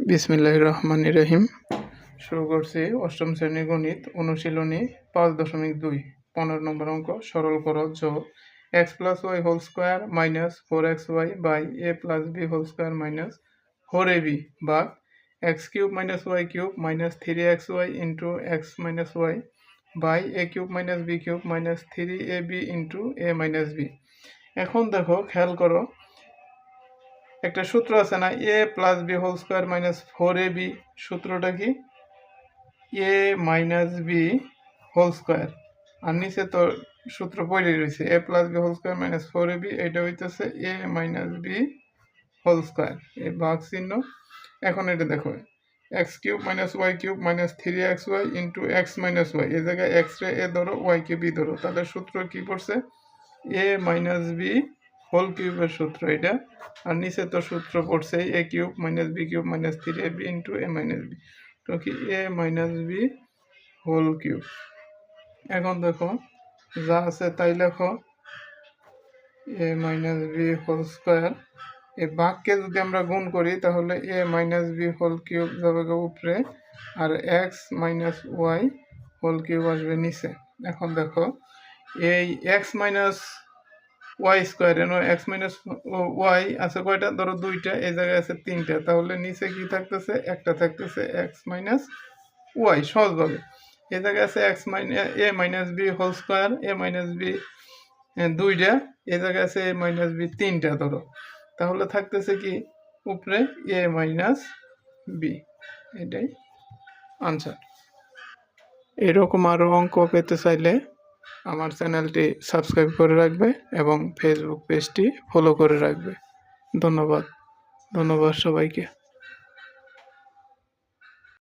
বিসমিল্লাহির রহমানির রহিম। শুরু করছি অষ্টম শ্রেণীর গণিত অনুশীলনী 5.2 15 নম্বর অঙ্ক। সরল করো যোগ x + y whole square minus 4xy by a + b whole square minus 4ab বা x³ - y³ minus 3xy into x minus y by a³ - b³ minus 3ab into a minus b। এখন দেখো, খেয়াল করো, একটা সূত্র আছে না, a + b whole square minus 4ab। সূত্রটা কি? a minus b whole square, আর নিচে তো সূত্র পড়ে রয়েছে a + b whole square minus 4ab। এটা হইতেছে a minus b whole square, এই ভাগ চিহ্ন। এখন এটা দেখো, x³ - y³ minus 3xy into x minus y। এই জায়গায় x রে a ধরো, y কে b ধরো, তাহলে সূত্র কি পড়ছে? a মাইনাস b হোল কিউবের সূত্র এটা। আর নিচে তো সূত্র পড়ছে a³ - b³ minus 3ab into a minus b, তো কি a minus b whole cube. এখন দেখো, যা আছে তাই লেখো, a minus b whole square. এই ভাগকে যদি আমরা গুণ করি তাহলে a minus b whole cube যাবে উপরে, আর x minus y whole cube আসবে নিচে। এখন দেখো, এই x minus y square, x minus y আছে কয়টা? ধরো দুইটা, এই জায়গায় আছে তিনটা, তাহলে নিচে কি থাকতেছে? একটা থাকতেছে x মাইনাস y। সহজভাবে এই জায়গায় আছে a minus b whole square, a minus b দুইটা, এই জায়গায় আছে a মাইনাস b তিনটা ধরো, তাহলে থাকতেছে কি উপরে? a minus b। এটাই আনসার। এরকম আরও অঙ্ক পেতে চাইলে আমার চ্যানেলটি সাবস্ক্রাইব করে রাখবে এবং ফেসবুক পেজটি ফলো করে রাখবে। ধন্যবাদ সবাইকে।